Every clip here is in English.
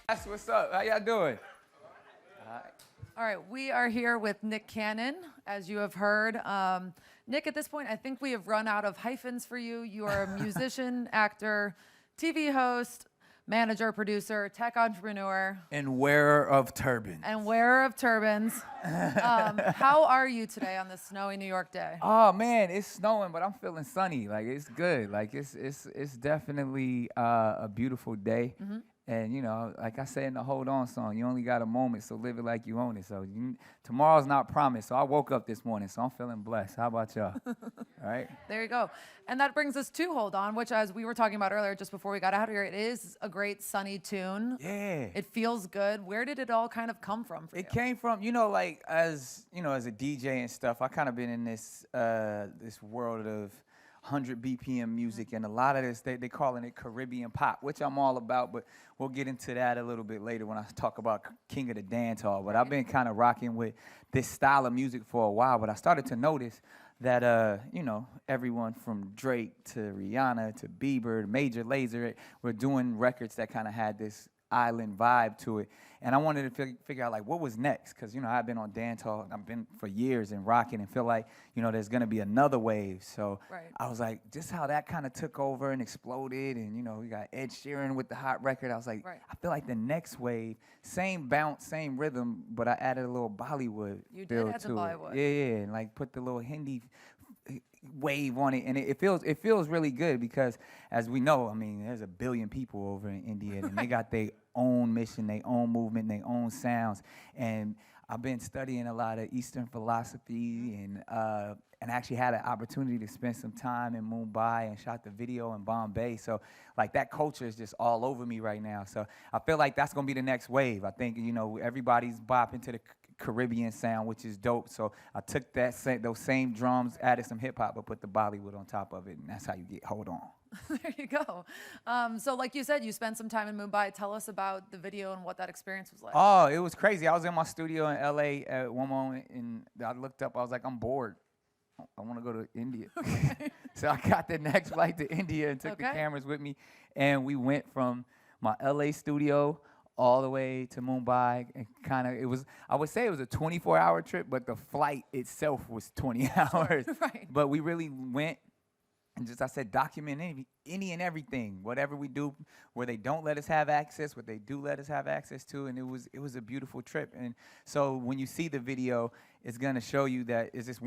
That's what's up. How y'all doing? All right, we are here with Nick Cannon, as you have heard. Nick, at this point, I think we have run out of hyphens for you. You are a musician, actor, TV host, manager, producer, tech entrepreneur. And wearer of turbans. How are you today on this snowy New York day? Oh man, it's snowing, but I'm feeling sunny. Like it's good. Like it's definitely a beautiful day. Mm-hmm. And you know, like I said in the Hold On song, you only got a moment, so live it like you own it. So tomorrow's not promised. So I woke up this morning, so I'm feeling blessed. How about y'all? All right. There you go. And that brings us to Hold On, which, as we were talking about earlier, just before we got out of here, it is a great sunny tune. Yeah. It feels good. Where did it all kind of come from for you? It came from, like as a DJ and stuff, I kind of been in this world of 100 BPM music, and a lot of this, they calling it Caribbean pop, which I'm all about, but we'll get into that a little bit later when I talk about King of the Dance Hall. But I've been kind of rocking with this style of music for a while, but I started to notice that, everyone from Drake to Rihanna to Bieber to Major Lazer were doing records that kind of had this island vibe to it. And I wanted to figure out, like, what was next? Because, I've been on dance hall, I've been for years and rocking and feel like, there's going to be another wave. So I was like, just how that kind of took over and exploded. And, we got Ed Sheeran with the hot record. I was like, I feel like the next wave, same bounce, same rhythm, but I added a little Bollywood feel to Bollywood. it. Yeah, and like put the little Hindi wave on it, and it feels really good because, as we know, there's 1 billion people over in India, and they got their own mission, their own movement, their own sounds. And I've been studying a lot of Eastern philosophy, and actually had an opportunity to spend some time in Mumbai and shot the video in Bombay. So like that culture is just all over me right now. So I feel like that's gonna be the next wave. I think everybody's bopping to the Caribbean sound, which is dope. So I took those same drums, added some hip hop, but put the Bollywood on top of it, and that's how you get Hold On. There you go. So like you said, you spent some time in Mumbai. Tell us about the video and what that experience was like. Oh, it was crazy. I was in my studio in LA at one moment, and I looked up. I was like, I'm bored. I want to go to India. Okay. So I got the next flight to India and took the cameras with me, and we went from my LA studio all the way to Mumbai, and I would say it was a 24-hour trip, but the flight itself was 20 hours. Right. But we really went and just, I said, document any and everything, whatever we do, where they don't let us have access, what they do let us have access to, and it was a beautiful trip. And so when you see the video, it's gonna show you that it's just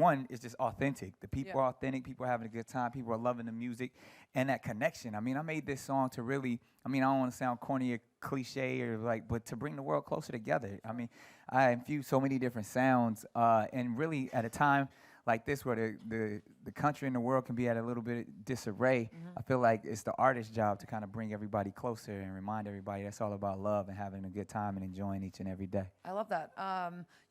authentic. The people are authentic, people are having a good time, people are loving the music, and that connection. I made this song to really, I don't want to sound corny or cliche but to bring the world closer together. I infuse so many different sounds, and really at a time like this where the country and the world can be at a little bit of disarray, I feel like it's the artist's job to kind of bring everybody closer and remind everybody that's all about love and having a good time and enjoying each and every day. I love that.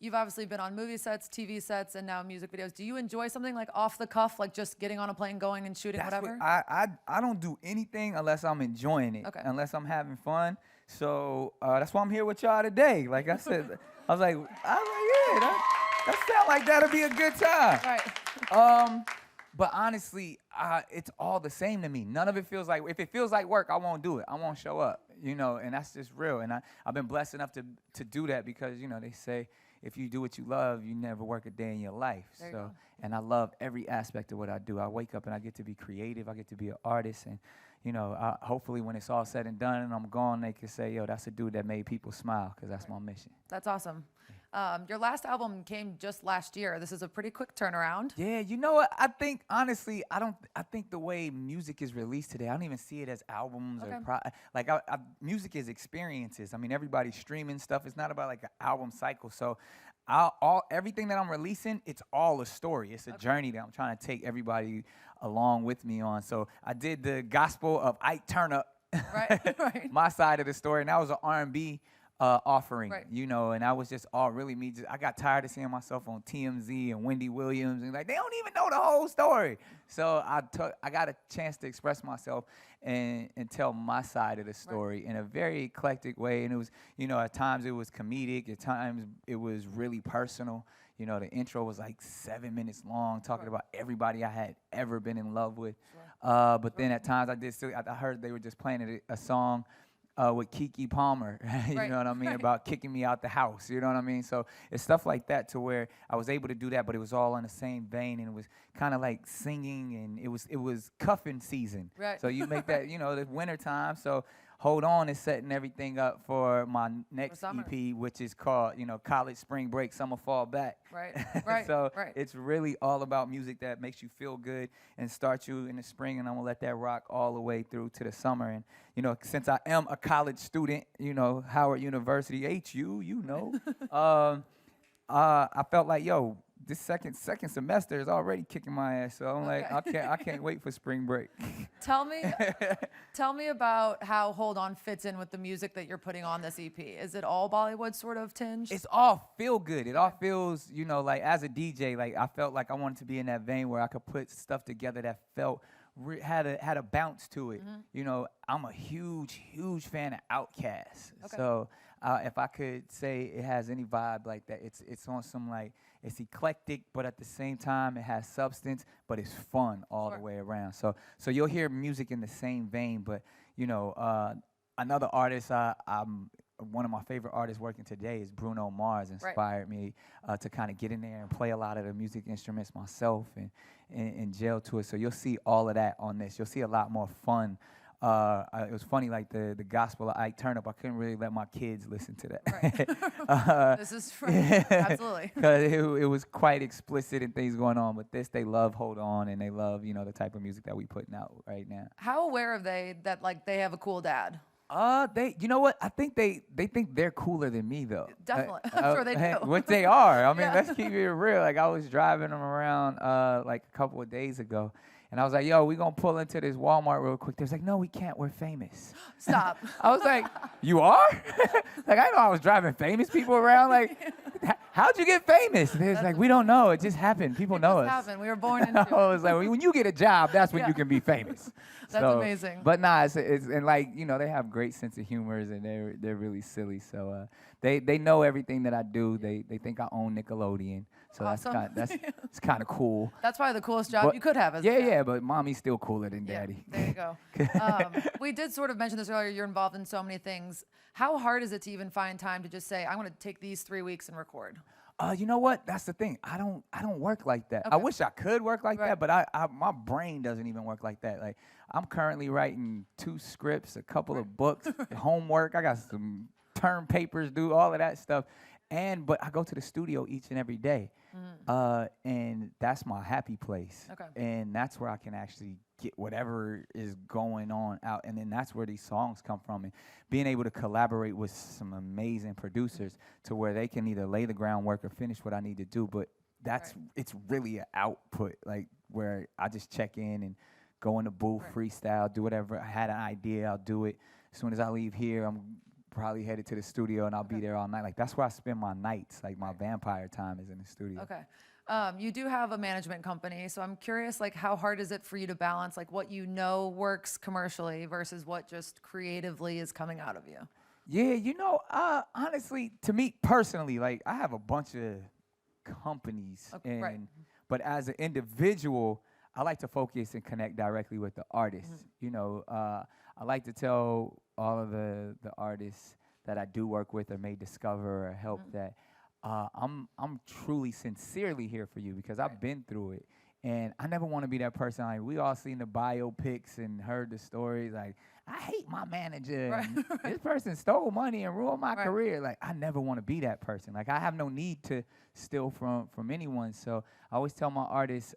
You've obviously been on movie sets, TV sets, and now music videos. Do you enjoy something like off the cuff, like just getting on a plane, going and shooting whatever? I don't do anything unless I'm enjoying it, unless I'm having fun. So that's why I'm here with y'all today. Like I said, I was like, yeah, that sounds like that'll be a good time. Right. But honestly, it's all the same to me. None of it feels like, if it feels like work, I won't do it. I won't show up, and that's just real. And I've been blessed enough to do that because, they say if you do what you love, you never work a day in your life. So, and I love every aspect of what I do. I wake up and I get to be creative. I get to be an artist. And, hopefully when it's all said and done and I'm gone, they can say, yo, that's a dude that made people smile, because that's my mission. That's awesome. Your last album came just last year. This is a pretty quick turnaround. Yeah, you know what? I think, honestly, I think the way music is released today, I don't even see it as albums or music is experiences. Everybody's streaming stuff. It's not about like an album cycle. So everything that I'm releasing, it's all a story. It's a journey that I'm trying to take everybody along with me on. So I did the gospel of Ike Turner, right. my side of the story, and that was an R&B offering, and I was just all really me. I got tired of seeing myself on TMZ and Wendy Williams, and like they don't even know the whole story. So I got a chance to express myself and tell my side of the story in a very eclectic way. And it was, at times it was comedic, at times it was really personal. The intro was like 7 minutes long, talking about everybody I had ever been in love with. But then at times I heard they were just playing a song with Keke Palmer, you Right. know what I mean, Right. about kicking me out the house, you know what I mean? So it's stuff like that to where I was able to do that, but it was all in the same vein, and it was kind of like singing, and it was cuffing season. Right. So you make that, you know, the winter time. So Hold On is setting everything up for my next summer. EP, which is called, you know, College Spring Break, Summer Fall Back. Right. Right. So right. it's really all about music that makes you feel good and starts you in the spring, and I'm gonna let that rock all the way through to the summer. And you know, since I am a college student, you know, Howard University, HU, you know, I felt like, yo, this second semester is already kicking my ass. So I'm like, I can't wait for spring break. Tell me about how Hold On fits in with the music that you're putting on this EP. Is it all Bollywood sort of tinged? It's all feel good. It all feels, you know, like as a DJ, like I felt like I wanted to be in that vein where I could put stuff together that felt had a bounce to it. You know, I'm a huge fan of Outkast. Okay. So if I could say it has any vibe like that, it's on some like, it's eclectic, but at the same time it has substance, but it's fun all the way around. So you'll hear music in the same vein, but you know, another artist I'm one of my favorite artists working today is Bruno Mars. Inspired me to kind of get in there and play a lot of the music instruments myself and gel to it. So you'll see all of that on this. You'll see a lot more fun. It was funny, like the Gospel of Ike Turnup, I couldn't really let my kids listen to that. Right. This is absolutely. Because it was quite explicit and things going on. But this, they love Hold On, and they love, you know, the type of music that we putting out right now. How aware are they that like they have a cool dad? You know what? I think they think they're cooler than me, though. Definitely. I'm sure they do. What they are. I mean, Yeah. let's keep it real. Like, I was driving them around like a couple of days ago, and I was like, yo, we gonna pull into this Walmart real quick. They was like, no, we can't. We're famous. Stop. I was like, you are? Like, I know I was driving famous people around. Like, how'd you get famous? And they was like, we don't know. It just happened. People know us. Happened. We were born into it. I was like, when you get a job, that's when you can be famous. That's amazing. But nah, it's and like, you know, they have great sense of humors, and they're really silly. So they know everything that I do. They think I own Nickelodeon. So Awesome. it's kind of cool. That's probably the coolest job But- you could have as a Yeah, dad. yeah, but mommy's still cooler than Yeah, daddy. there you go. We did sort of mention this earlier. You're involved in so many things. How hard is it to even find time to just say, I'm going to take these 3 weeks and record? You know what? That's the thing. I don't work like that. I Okay. wish I could work like Right. that, but my brain doesn't even work like that. Like, I'm currently writing 2 scripts, a couple of books, homework. I got some term papers due, all of that stuff. But I go to the studio each and every day, and that's my happy place. Okay. And that's where I can actually get whatever is going on out, and then that's where these songs come from. And being able to collaborate with some amazing producers to where they can either lay the groundwork or finish what I need to do. But it's really an output, like where I just check in and go in the booth, freestyle, do whatever. I had an idea, I'll do it. As soon as I leave here, I'm probably headed to the studio, and I'll be there all night. Like, that's where I spend my nights. Like, my vampire time is in the studio. Okay. You do have a management company, so I'm curious, like, how hard is it for you to balance, like, what you know works commercially versus what just creatively is coming out of you? Yeah, you know, honestly, to me personally, like, I have a bunch of companies, but as an individual, I like to focus and connect directly with the artists. You know, I like to tell all of the artists that I do work with or may discover or help that I'm truly, sincerely here for you because I've been through it. And I never want to be that person. Like, we all seen the biopics and heard the stories. Like, I hate my manager. And this person stole money and ruined my career. Like, I never want to be that person. Like, I have no need to steal from anyone. So I always tell my artists,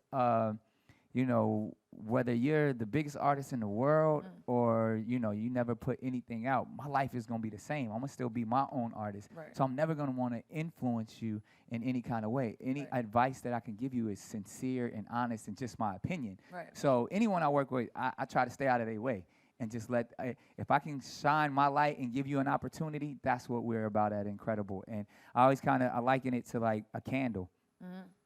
you know, whether you're the biggest artist in the world or, you know, you never put anything out, my life is going to be the same. I'm going to still be my own artist. So I'm never going to want to influence you in any kind of way. Any advice that I can give you is sincere and honest and just my opinion. So anyone I work with, I try to stay out of their way and just if I can shine my light and give you an opportunity, that's what we're about at Incredible. And I always I liken it to like a candle.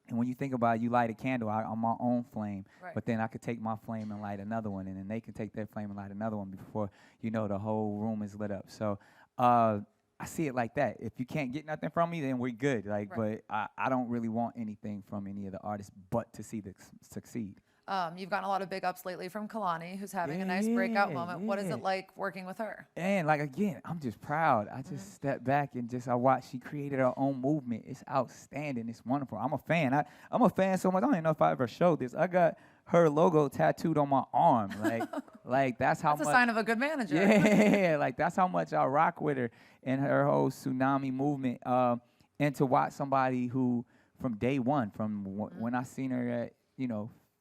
And when you think about it, you light a candle on my own flame, but then I could take my flame and light another one, and then they can take their flame and light another one before, you know, the whole room is lit up. So I see it like that. If you can't get nothing from me, then we're good. Like, but I don't really want anything from any of the artists but to see them succeed. You've gotten a lot of big ups lately from Kalani, who's having a nice breakout moment. What is it like working with her? And like again, I'm just proud. I just stepped back and I watched. She created her own movement. It's outstanding. It's wonderful. I'm a fan. I'm a fan so much. I don't even know if I ever showed this. I got her logo tattooed on my arm. Like that's how That's much. a sign of a good manager. Yeah, like that's how much I rock with her and her whole tsunami movement. And to watch somebody who, from day one, when I seen her at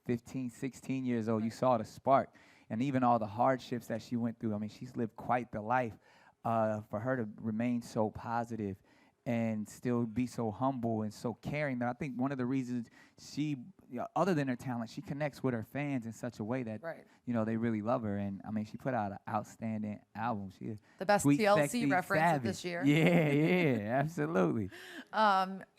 15, 16 years old, you saw the spark, and even all the hardships that she went through. I mean, she's lived quite the life. For her to remain so positive and still be so humble and so caring, that I think one of the reasons she, other than her talent, she connects with her fans in such a way that they really love her. And I mean, she put out an outstanding album. She is the best sweet, TLC sexy, reference of savage. this year. Yeah, absolutely.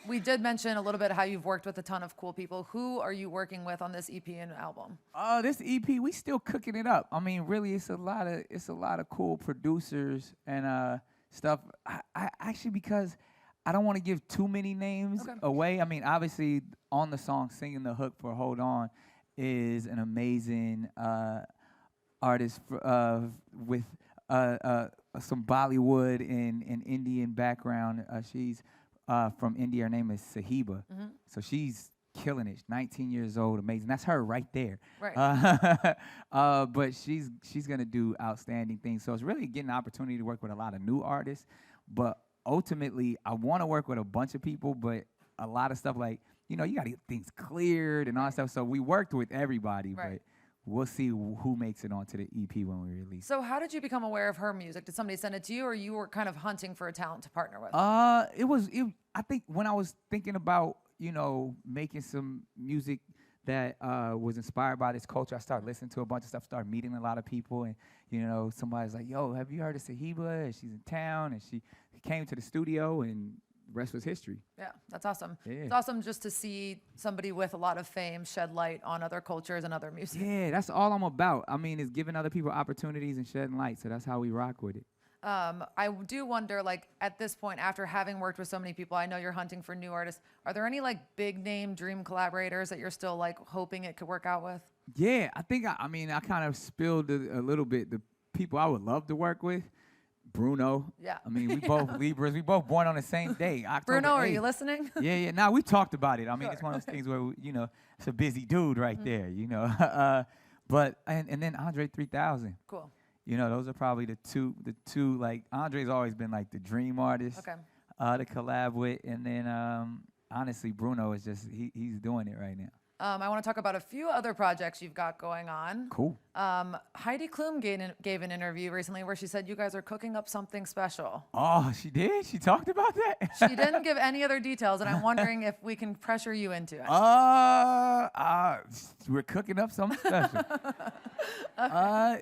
We did mention a little bit how you've worked with a ton of cool people. Who are you working with on this EP and album? This EP, we still cooking it up. I mean, really, it's a lot of cool producers and stuff. I actually, because I don't want to give too many names away. I mean, obviously, on the song, singing the hook for "Hold On" is an amazing artist with some Bollywood and Indian background. She's from India. Her name is Sahiba. So she's killing it. 19 years old, amazing. That's her right there. Right. But she's gonna do outstanding things. So it's really getting an opportunity to work with a lot of new artists. But ultimately, I want to work with a bunch of people, but a lot of stuff like, you got to get things cleared and all that stuff. So we worked with everybody, but we'll see who makes it onto the EP when we release. So how did you become aware of her music? Did somebody send it to you, or you were kind of hunting for a talent to partner with? I think when I was thinking about, making some music that was inspired by this culture, I started listening to a bunch of stuff, started meeting a lot of people, and somebody's like, yo, have you heard of Sahiba? And she's in town, and she came to the studio, and the rest was history. Yeah, that's awesome. Yeah. It's awesome just to see somebody with a lot of fame shed light on other cultures and other music. Yeah, that's all I'm about. I mean, it's giving other people opportunities and shedding light, so that's how we rock with it. I do wonder, like, at this point, after having worked with so many people, I know you're hunting for new artists. Are there any, like, big name dream collaborators that you're still, like, hoping it could work out with? Yeah, I think, I kind of spilled a little bit the people I would love to work with. Bruno. Yeah. I mean, we both Libras. We both born on the same day, October Bruno, 8th. are you listening? Yeah. Now, we talked about it. I mean, it's one of those things where, it's a busy dude right there, But, and then Andre 3000. Cool. Those are probably the two, like, Andre's always been, like, the dream artist to collab with. And then, honestly, Bruno is just, he's doing it right now. I want to talk about a few other projects you've got going on. Cool. Heidi Klum gave an interview recently where she said you guys are cooking up something special. Oh, she did? She talked about that? She didn't give any other details, and I'm wondering if we can pressure you into it. We're cooking up something special. I'll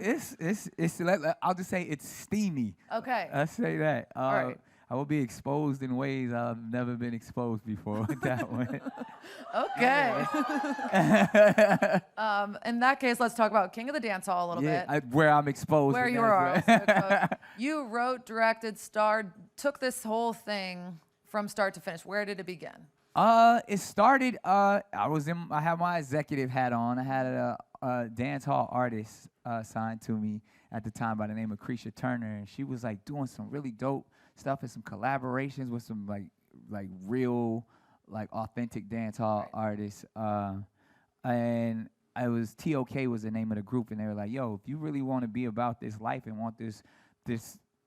just say it's steamy. Okay. I'll say that. All right. I will be exposed in ways I've never been exposed before with that one. Okay. In that case, let's talk about King of the Dance Hall a little bit. Where I'm exposed. Where you are. You wrote, directed, starred, took this whole thing from start to finish. Where did it begin? It started. I had my executive hat on. I had a dance hall artist signed to me at the time by the name of Creisha Turner, and she was like doing some really dope stuff and some collaborations with some like real, like authentic dance hall artists. And I was TOK was the name of the group, and they were like, yo, if you really want to be about this life and want this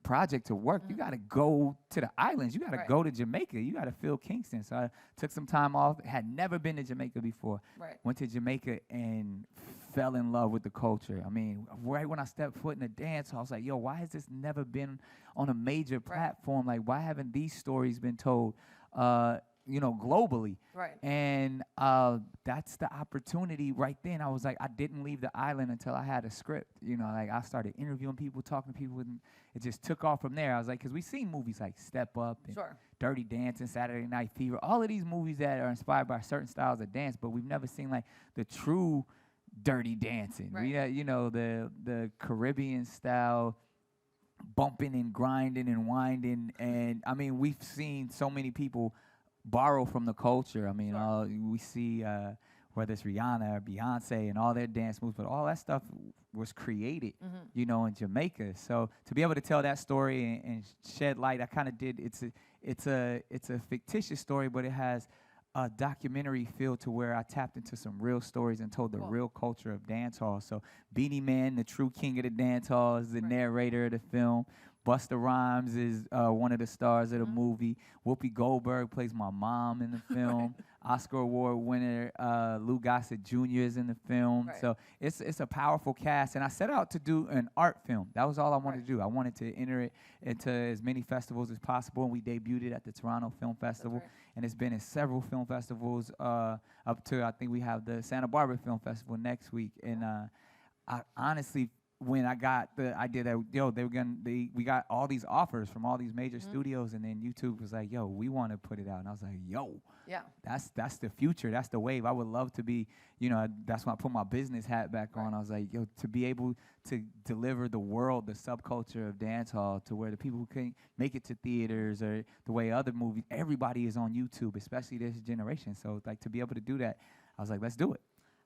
project to work, you got to go to the islands. You got to go to Jamaica. You got to feel Kingston. So I took some time off. Had never been to Jamaica before. Went to Jamaica and fell in love with the culture. I mean, right when I stepped foot in the dance hall, I was like, yo, why has this never been on a major platform? Like, why haven't these stories been told, globally? And that's the opportunity right then. I was like, I didn't leave the island until I had a script. Like I started interviewing people, talking to people, and it just took off from there. I was like, because we've seen movies like Step Up and Dirty Dancing, Saturday Night Fever, all of these movies that are inspired by certain styles of dance, but we've never seen like the true dirty dancing. The Caribbean style, bumping and grinding and winding. And I mean, we've seen so many people borrow from the culture. I mean, we see whether it's Rihanna or Beyonce and all their dance moves, but all that stuff was created, you know, in Jamaica. So to be able to tell that story and shed light, I kind of did. It's a fictitious story, but it has a documentary feel to where I tapped into some real stories and told the real culture of dance hall. So Beanie Man, the true king of the dance hall, is the narrator of the film. Busta Rhymes is one of the stars of the movie. Whoopi Goldberg plays my mom in the film. Oscar Award winner Lou Gossett Jr. is in the film. So it's a powerful cast. And I set out to do an art film. That was all I wanted to do. I wanted to enter it into as many festivals as possible. And we debuted it at the Toronto Film Festival. And it's been in several film festivals up to, I think we have the Santa Barbara Film Festival next week. And I honestly, when I got the idea that, yo, we got all these offers from all these major studios, and then YouTube was like, yo, we want to put it out. And I was like, yo, that's the future. That's the wave. I would love to be, you know, that's when I put my business hat back on. I was like, yo, to be able to deliver the world, the subculture of dance hall to where the people who can't make it to theaters or the way other movies, everybody is on YouTube, especially this generation. So like to be able to do that, I was like, let's do it.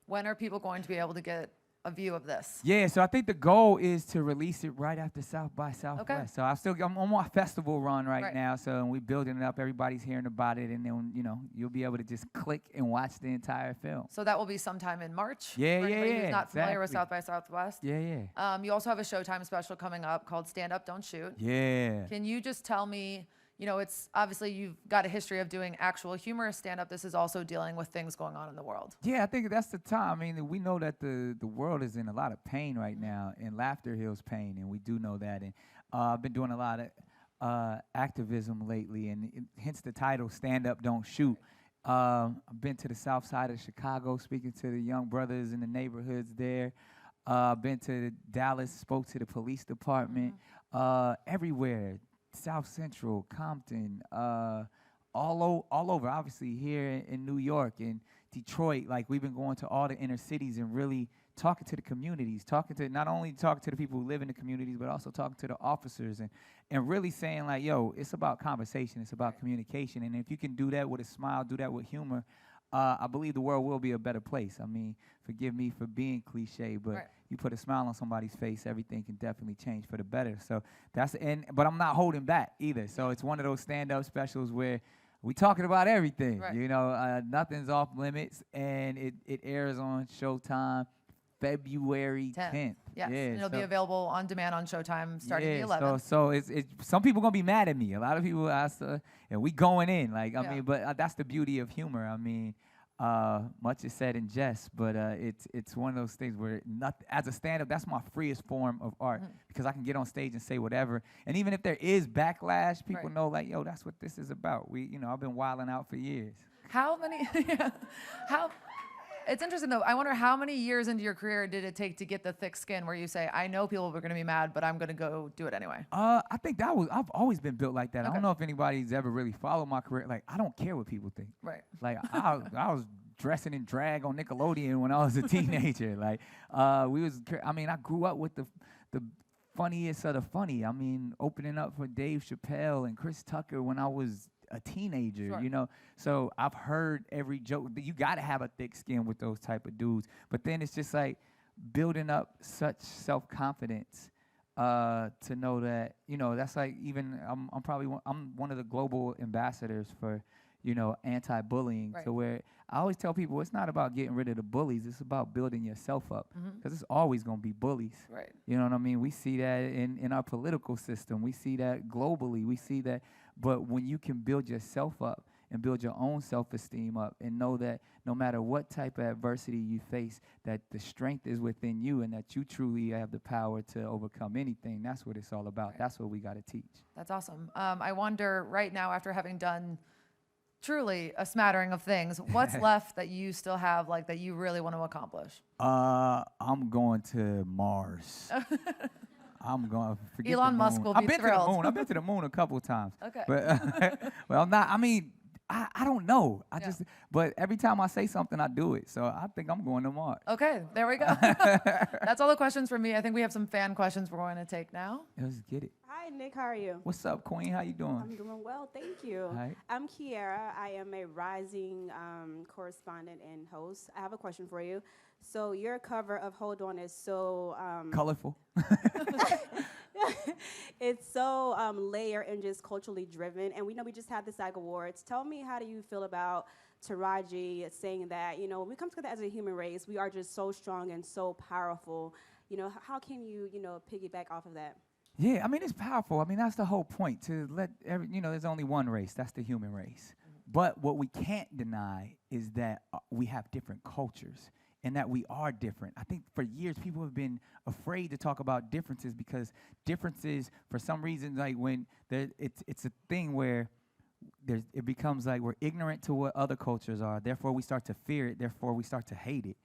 When are people going to be able to get a view of this? Yeah, so I think the goal is to release it right after South by Southwest. So I'm on my festival run right now, so we're building it up. Everybody's hearing about it, and then, you know, you'll be able to just click and watch the entire film. So that will be sometime in March? Yeah, for anybody who's not exactly. familiar with South by Southwest? Yeah. You also have a Showtime special coming up called Stand Up, Don't Shoot. Yeah. Can you just tell me, you know, it's obviously you've got a history of doing actual humorous stand-up. This is also dealing with things going on in the world. Yeah, I think that's the time. I mean, we know that the world is in a lot of pain right now, and laughter heals pain, and we do know that. And I've been doing a lot of activism lately, and hence the title, Stand Up, Don't Shoot. I've been to the south side of Chicago, speaking to the young brothers in the neighborhoods there. Been to Dallas, spoke to the police department, everywhere. South Central, Compton, all over. Obviously here in New York and Detroit, like we've been going to all the inner cities and really talking to the communities, not only talking to the people who live in the communities, but also talking to the officers and really saying like, yo, it's about conversation, it's about communication. And if you can do that with a smile, do that with humor, I believe the world will be a better place. I mean, forgive me for being cliche, but you put a smile on somebody's face, everything can definitely change for the better. So but I'm not holding back either. So it's one of those stand-up specials where we talking about everything. You know, nothing's off limits, and it airs on Showtime February 10th. Yes, and it'll be available on demand on Showtime starting the 11th. So it's some people gonna be mad at me. A lot of people ask, and we going in. Like I mean, but that's the beauty of humor. I mean, much is said in jest, but it's one of those things where as a stand-up, that's my freest form of art because I can get on stage and say whatever. And even if there is backlash, people know like, yo, that's what this is about. I've been wilding out for years. How many? It's interesting though. I wonder how many years into your career did it take to get the thick skin where you say, I know people are going to be mad, but I'm going to go do it anyway? I think I've always been built like that. I don't know if anybody's ever really followed my career. Like, I don't care what people think. Like, I was dressing in drag on Nickelodeon when I was a teenager. Like, I grew up with the funniest of the funny. I mean, opening up for Dave Chappelle and Chris Tucker when I was a teenager, you know. So I've heard every joke. You got to have a thick skin with those type of dudes. But then it's just like building up such self-confidence to know that, you know, that's like even I'm one of the global ambassadors for, you know, anti-bullying. So where I always tell people it's not about getting rid of the bullies. It's about building yourself up because it's always going to be bullies. You know what I mean? We see that in our political system. We see that globally. We see that. But when you can build yourself up and build your own self-esteem up and know that no matter what type of adversity you face, that the strength is within you and that you truly have the power to overcome anything, that's what it's all about. That's what we got to teach. That's awesome. I wonder right now, after having done truly a smattering of things, what's left that you still have, like, that you really want to accomplish? I'm going to Mars. I'm going to forget Elon Musk will be thrilled. I've been to the moon a couple of times. But well, not. I mean, I don't know. Yeah. But every time I say something, I do it. So I think I'm going to Mars. Okay, there we go. That's all the questions for me. I think we have some fan questions we're going to take now. Let's get it. Hi, Nick. How are you? What's up, Queen? How you doing? I'm doing well, thank you. Hi. I'm Kiara. I am a rising correspondent and host. I have a question for you. So your cover of Hold On is so Colorful. it's so layered and just culturally driven. And we know we just had the SAG Awards. Tell me, how do you feel about Taraji saying that, you know, when we come together as a human race, we are just so strong and so powerful. You know, how can you, you know, piggyback off of that? Yeah, I mean, it's powerful. I mean, that's the whole point, to let there's only one race. That's the human race. But what we can't deny is that we have different cultures and that we are different. I think for years people have been afraid to talk about differences because differences, for some reason, like when it's a thing where it becomes like we're ignorant to what other cultures are. Therefore, we start to fear it. Therefore, we start to hate it.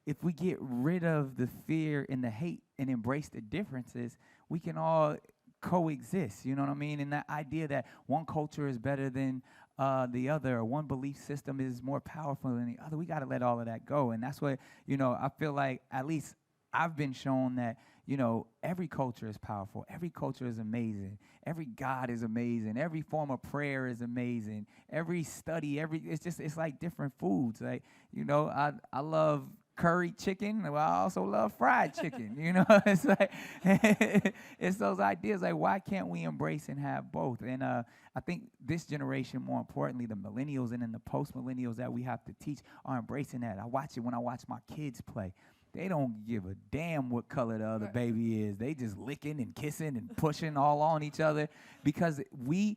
If we get rid of the fear and the hate and embrace the differences, we can all coexist. You know what I mean? And that idea that one culture is better than the other, or one belief system is more powerful than the other, we got to let all of that go. And that's what, you know, I feel like at least I've been shown that, you know, every culture is powerful. Every culture is amazing. Every God is amazing. Every form of prayer is amazing. Every study, it's like different foods. Like, you know, I love curry chicken. Well, I also love fried chicken. You know, it's like it's those ideas. Like, why can't we embrace and have both? And I think this generation, more importantly, the millennials and then the post-millennials that we have to teach, are embracing that. I watch it when I watch my kids play. They don't give a damn what color the other baby is. They just licking and kissing and pushing all on each other because we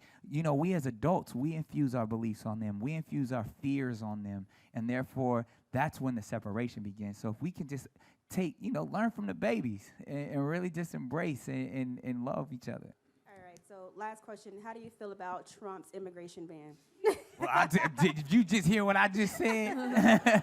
as adults, we infuse our beliefs on them. We infuse our fears on them. And therefore, that's when the separation begins. So if we can just learn from the babies and really just embrace and love each other. All right, so last question. How do you feel about Trump's immigration ban? Well, did you just hear what I just said?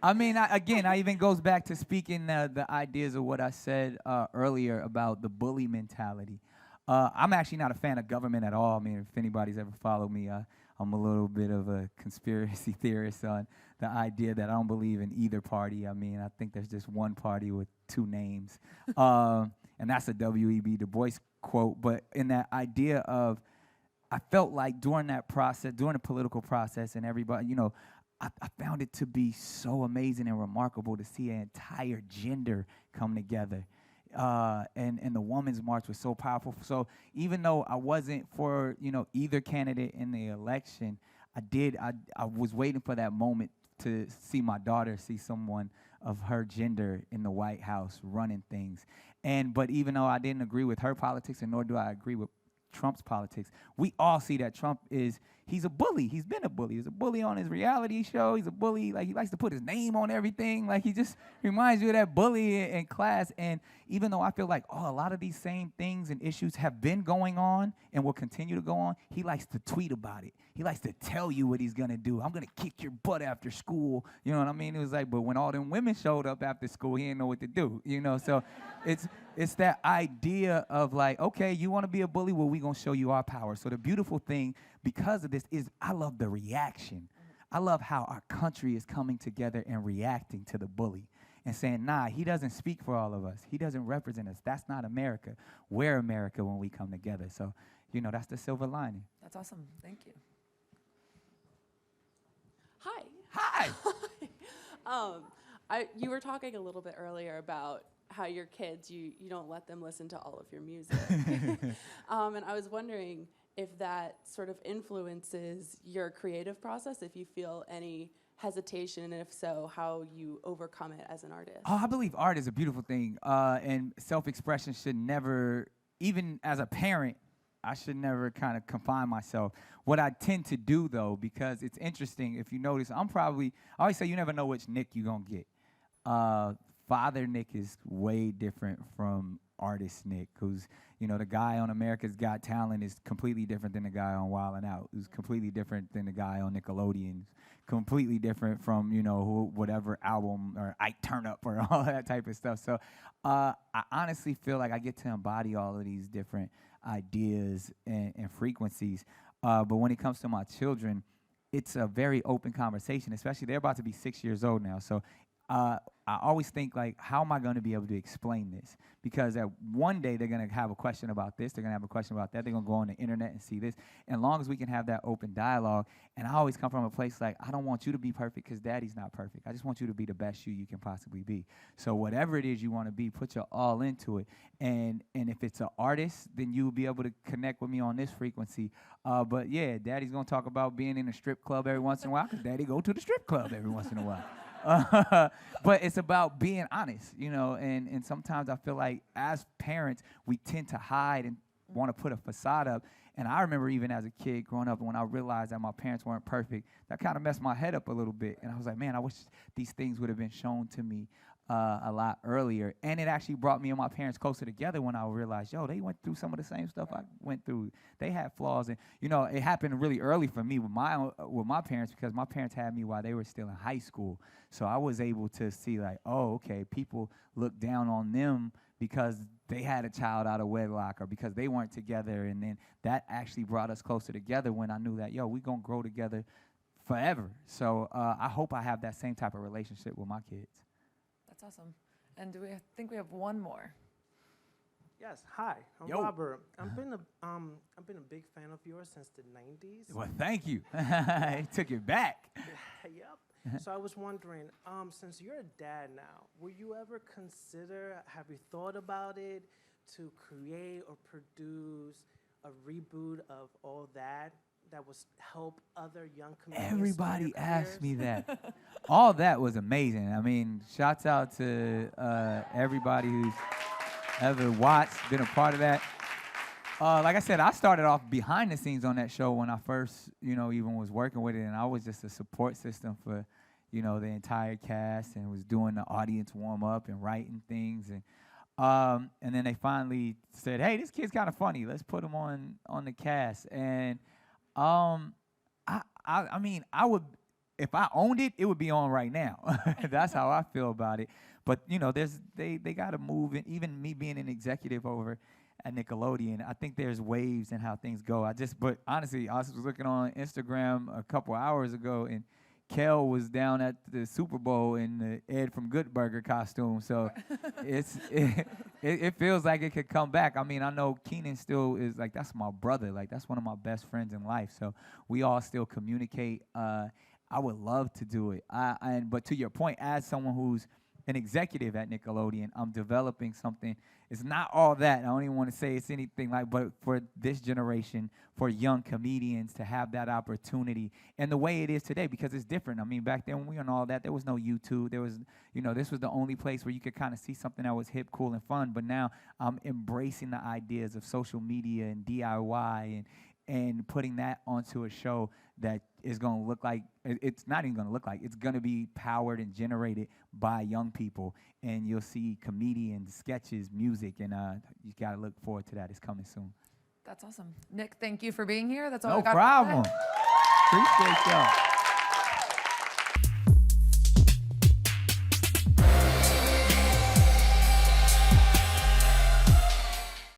I mean, I even goes back to speaking the ideas of what I said earlier about the bully mentality. I'm actually not a fan of government at all. I mean, if anybody's ever followed me, I'm a little bit of a conspiracy theorist on the idea that I don't believe in either party. I mean, I think there's just one party with two names, and that's a W.E.B. Du Bois quote. But in that idea of, I felt like during that process, during the political process, and everybody, you know, I found it to be so amazing and remarkable to see an entire gender come together. And the Women's March was so powerful. So even though I wasn't for, you know, either candidate in the election, I was waiting for that moment to see my daughter see someone of her gender in the White House running things. But even though I didn't agree with her politics, and nor do I agree with Trump's politics, we all see that Trump he's a bully. He's been a bully. He's a bully on his reality show. He's a bully. Like, he likes to put his name on everything. Like, he just reminds you of that bully in class. And even though I feel like, a lot of these same things and issues have been going on and will continue to go on, he likes to tweet about it. He likes to tell you what he's going to do. I'm going to kick your butt after school. You know what I mean? It was like, but when all them women showed up after school, he didn't know what to do. You know, so it's that idea of like, okay, you want to be a bully? Well, we're going to show you our power. So the beautiful thing, because of this, is I love the reaction. I love how our country is coming together and reacting to the bully and saying, nah, he doesn't speak for all of us. He doesn't represent us. That's not America. We're America when we come together. So, you know, that's the silver lining. That's awesome. Thank you. Hi. Hi. You were talking a little bit earlier about how your kids, you don't let them listen to all of your music. And I was wondering if that sort of influences your creative process, if you feel any hesitation, and if so, how you overcome it as an artist. Oh, I believe art is a beautiful thing, and self-expression should never, even as a parent, I should never kind of confine myself. What I tend to do, though, because it's interesting, if you notice, I always say you never know which Nick you're going to get. Father Nick is way different from artist Nick, who's, you know, the guy on America's Got Talent is completely different than the guy on Wild 'N Out, who's completely different than the guy on Nickelodeon, completely different from, you know, whatever album, or Ike Turnup, or all that type of stuff. So I honestly feel like I get to embody all of these different ideas and frequencies. But when it comes to my children, it's a very open conversation, especially they're about to be 6 years old now. So I always think, like, how am I going to be able to explain this? Because one day they're going to have a question about this, they're going to have a question about that, they're going to go on the internet and see this. And as long as we can have that open dialogue, and I always come from a place like, I don't want you to be perfect because daddy's not perfect. I just want you to be the best you can possibly be. So whatever it is you want to be, put your all into it. And if it's an artist, then you'll be able to connect with me on this frequency. But yeah, daddy's going to talk about being in a strip club every once in a while because daddy go to the strip club every once in a while. But it's about being honest, you know, and sometimes I feel like as parents, we tend to hide and want to put a facade up. And I remember even as a kid growing up, when I realized that my parents weren't perfect, that kind of messed my head up a little bit. And I was like, man, I wish these things would have been shown to me a lot earlier. And it actually brought me and my parents closer together when I realized, yo, they went through some of the same stuff I went through. They had flaws. And, you know, it happened really early for me with my parents because my parents had me while they were still in high school. So I was able to see, like, oh, okay, people look down on them because they had a child out of wedlock or because they weren't together. And then that actually brought us closer together when I knew that, yo, we're going to grow together forever. So I hope I have that same type of relationship with my kids. That's awesome. And I think we have one more. Yes, hi, I'm Yo. Robert. I've been a big fan of yours since the 90s. Well, thank you. He took it back. Yep. So I was wondering, since you're a dad now, will you ever consider, have you thought about it, to create or produce a reboot of All That would help other young comedians? Everybody asked me that. All That was amazing. I mean, shouts out to everybody who's ever watched, been a part of that. Like I said, I started off behind the scenes on that show when I first, you know, even was working with it, and I was just a support system for, you know, the entire cast, and was doing the audience warm up and writing things, and then they finally said, "Hey, this kid's kind of funny. Let's put him on the cast." And I mean, I would, if I owned it, it would be on right now. That's how I feel about it. But you know, they got to move, and even me being an executive over at Nickelodeon, I think there's waves in how things go. But honestly, I was looking on Instagram a couple hours ago, and Kel was down at the Super Bowl in the Ed from Good Burger costume. So it feels like it could come back. I mean, I know Keenan still is like, that's my brother. Like, that's one of my best friends in life. So we all still communicate. I would love to do it. But to your point, as someone who's an executive at Nickelodeon, I'm developing something. It's not all that. I don't even want to say it's anything like, but for this generation, for young comedians to have that opportunity and the way it is today, because it's different. I mean, back then when we were on all that, there was no YouTube. There was, you know, this was the only place where you could kind of see something that was hip, cool, and fun. But now I'm embracing the ideas of social media and DIY and putting that onto a show that is going to look like, it's not even going to look like, it's going to be powered and generated by young people. And you'll see comedians, sketches, music, and you got to look forward to that. It's coming soon. That's awesome. Nick, thank you for being here. That's all No I got problem. for today. Appreciate y'all.